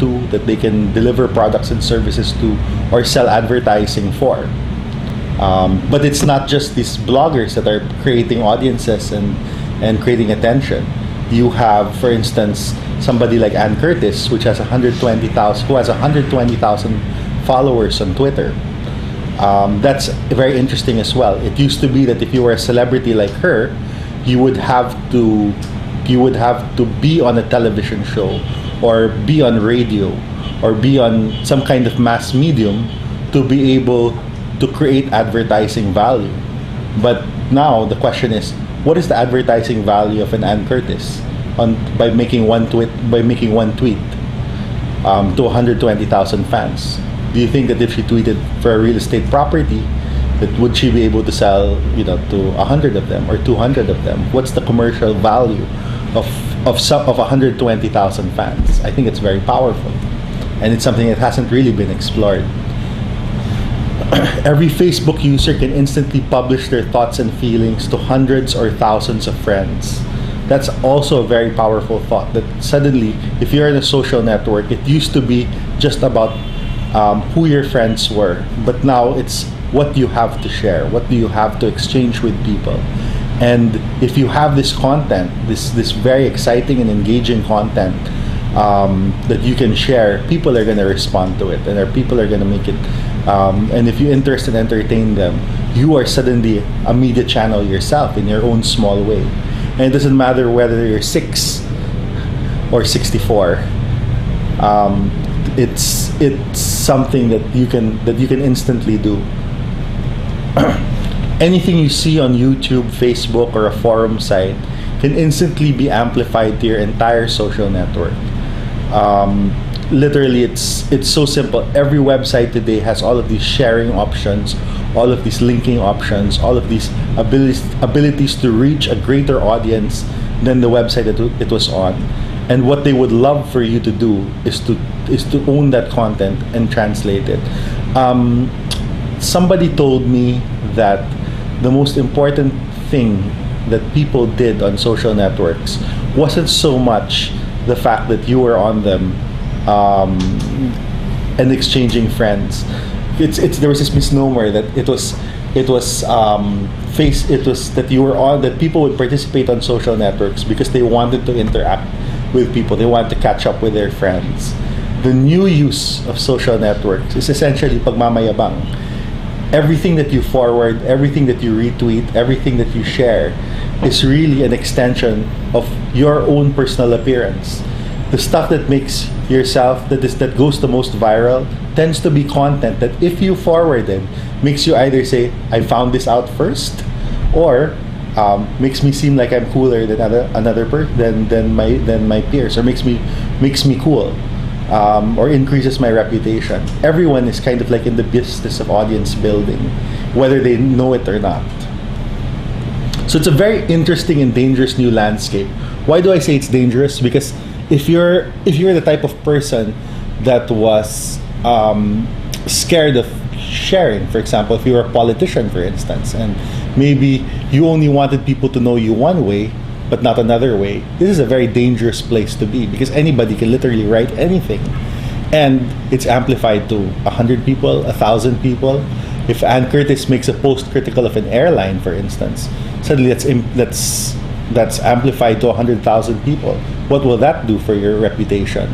to, that they can deliver products and services to, or sell advertising for. But it's not just these bloggers that are creating audiences and creating attention. You have, for instance, somebody like Ann Curtis, which has 120,000, who has 120,000 followers on Twitter. That's very interesting as well. It used to be that if you were a celebrity like her, you would have to be on a television show, or be on radio, or be on some kind of mass medium to be able to create advertising value. But now the question is, what is the advertising value of an Ann Curtis by making one tweet to 120,000 fans? Do you think that if she tweeted for a real estate property, that would she be able to sell, to 100 of them or 200 of them? What's the commercial value of 120,000 fans? I think it's very powerful, and it's something that hasn't really been explored. Every Facebook user can instantly publish their thoughts and feelings to hundreds or thousands of friends. That's also a very powerful thought, that suddenly, if you're in a social network, it used to be just about who your friends were, but now it's what you have to share, what do you have to exchange with people. And if you have this content, this very exciting and engaging content that you can share, people are going to respond to it, and people are going to make it. And if you interest and entertain them, you are suddenly a media channel yourself in your own small way. And it doesn't matter whether you're 6 or 64. It's something that you can instantly do. Anything you see on YouTube, Facebook, or a forum site can instantly be amplified to your entire social network. Literally, it's so simple. Every website today has all of these sharing options, all of these linking options, all of these abilities to reach a greater audience than the website that it was on. And what they would love for you to do is to own that content and translate it. Somebody told me that the most important thing that people did on social networks wasn't so much the fact that you were on them and exchanging friends. There was this misnomer that that you were on, that people would participate on social networks because they wanted to interact with people, they wanted to catch up with their friends. The new use of social networks is essentially pagmamayabang. Everything that you forward, everything that you retweet, everything that you share is really an extension of your own personal appearance. The stuff that makes yourself, that goes the most viral, tends to be content that if you forwarded, makes you either say, I found this out first, or makes me seem like I'm cooler than than my peers, or makes me cool. Or increases my reputation. Everyone is kind of like in the business of audience building, whether they know it or not. So it's a very interesting and dangerous new landscape. Why do I say it's dangerous? Because if you're the type of person that was scared of sharing, for example, if you were a politician, for instance, and maybe you only wanted people to know you one way, but not another way, this is a very dangerous place to be, because anybody can literally write anything, and it's amplified to 100 people, 1,000 people. If Ann Curtis makes a post critical of an airline, for instance, suddenly that's amplified to 100,000 people. What will that do for your reputation?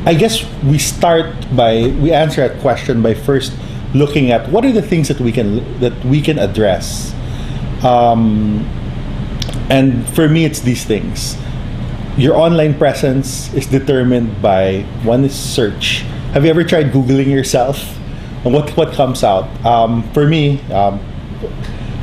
I guess we answer that question by first looking at what are the things that we can address. And for me, it's these things. Your online presence is determined by, one is search. Have you ever tried Googling yourself? And what comes out? For me,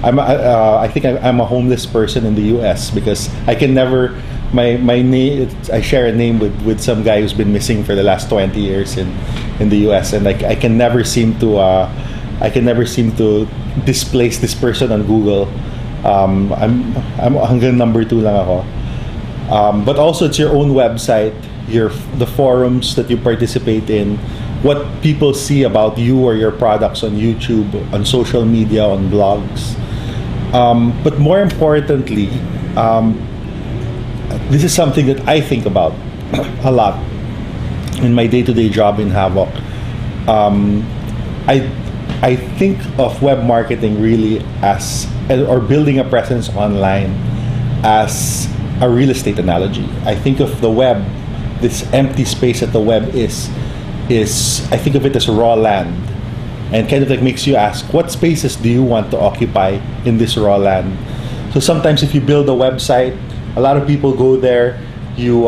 I think I'm a homeless person in the U.S. because I can never, my name, I share a name with some guy who's been missing for the last 20 years in the U.S. and I can never seem to displace this person on Google. I'm hanggang number 2 lang ako. But also it's your own website, the forums that you participate in, what people see about you or your products on YouTube, on social media, on blogs. But more importantly, this is something that I think about a lot in my day-to-day job in Havoc. Um, I I think of web marketing really as, or building a presence online, as a real estate analogy. I think of the web, this empty space that the web is I think of it as raw land, and kind of like makes you ask, what spaces do you want to occupy in this raw land? So sometimes if you build a website, a lot of people go there. You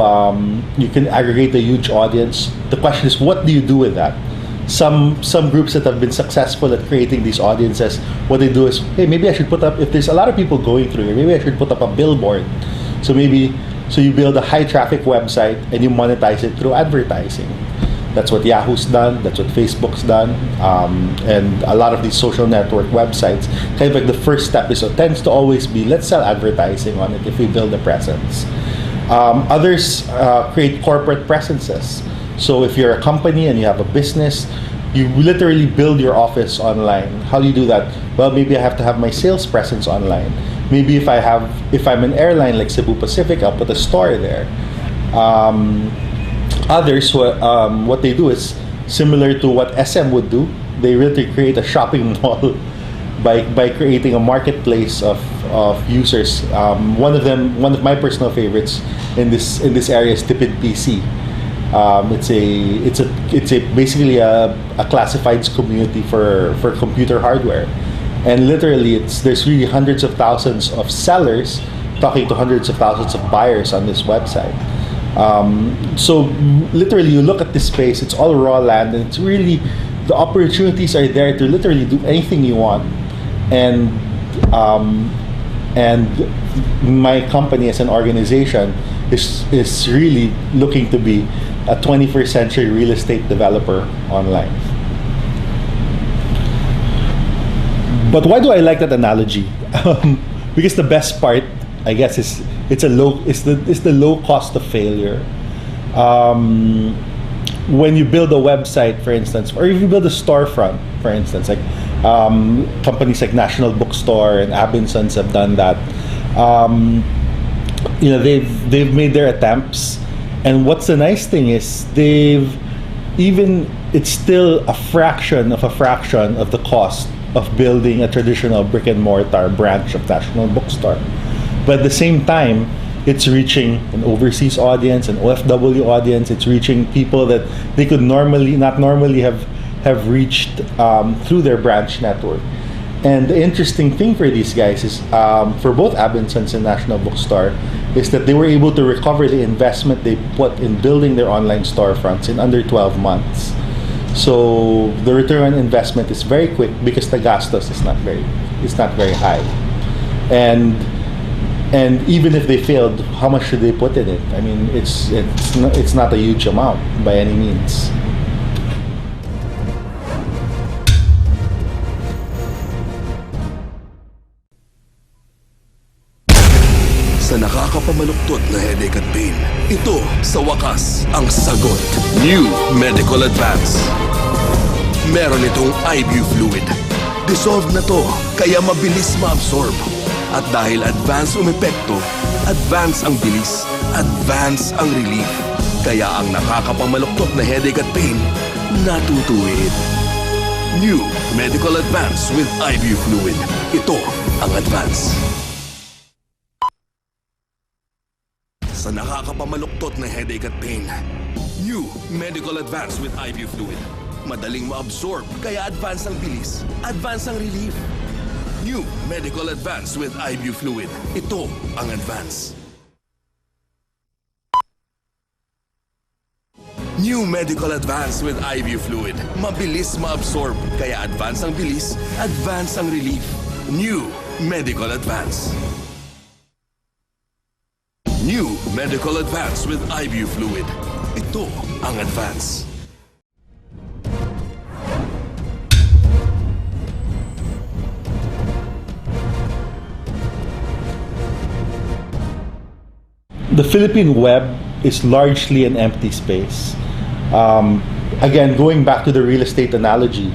can aggregate a huge audience. The question is, what do you do with that? Some groups that have been successful at creating these audiences, what they do is, hey, maybe I should put up, if there's a lot of people going through here, maybe I should put up a billboard. So you build a high traffic website and you monetize it through advertising. That's what Yahoo's done. That's what Facebook's done, and a lot of these social network websites. Kind of like the first step tends to always be, let's sell advertising on it if we build a presence. Others create corporate presences. So if you're a company and you have a business, you literally build your office online. How do you do that? Well, maybe I have to have my sales presence online. Maybe if I'm an airline like Cebu Pacific, I'll put a store there. Others, what they do is similar to what SM would do. They really create a shopping mall by creating a marketplace of users. One of my personal favorites in this area is Tipid PC. It's basically a classifieds community for computer hardware, and literally there's really hundreds of thousands of sellers talking to hundreds of thousands of buyers on this website. So literally, you look at this space; it's all raw land, and it's really, the opportunities are there to literally do anything you want. And my company as an organization is really looking to be a 21st century real estate developer online. But why do I like that analogy? Because the best part, I guess, is it's the low cost of failure. When you build a website, for instance, or if you build a storefront, for instance, like companies like National Bookstore and Abinsons have done that. They've made their attempts, and what's the nice thing is it's still a fraction of the cost of building a traditional brick and mortar branch of National Bookstore. But at the same time, it's reaching an overseas audience, an OFW audience. It's reaching people that they could not normally have reached through their branch network. And the interesting thing for these guys is, for both Abinsons and National Bookstore, is that they were able to recover the investment they put in building their online storefronts in under 12 months. So the return on investment is very quick because the gastos is not very high. And even if they failed, how much should they put in it? I mean, it's not a huge amount by any means. Sa nakakapamaluktot na headache at pain, ito sa wakas ang sagot. New Medicol Advance. Meron itong IV fluid. Dissolved na to, kaya mabilis ma-absorb. At dahil advance umepekto, advance ang bilis, advance ang relief. Kaya ang nakakapamaluktot na headache at pain, natutuwid. New Medicol Advance with IV fluid. Ito ang advance. Sa nakakapamaluktot na headache at pain, New Medicol Advance with IV fluid. Madaling ma-absorb, kaya advance ang bilis, advance ang relief. New Medicol Advance with IV fluid. Ito ang advance. New Medicol Advance with IV fluid. Mabilis ma-absorb, kaya advance ang bilis, advance ang relief. New Medicol Advance. New Medicol Advance with IV fluid. Ito ang advance. The Philippine web is largely an empty space. Again, going back to the real estate analogy,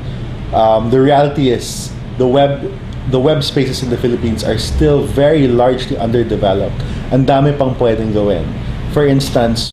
the reality is the web spaces in the Philippines are still very largely underdeveloped. Ang dami pang pwedeng gawin. For instance,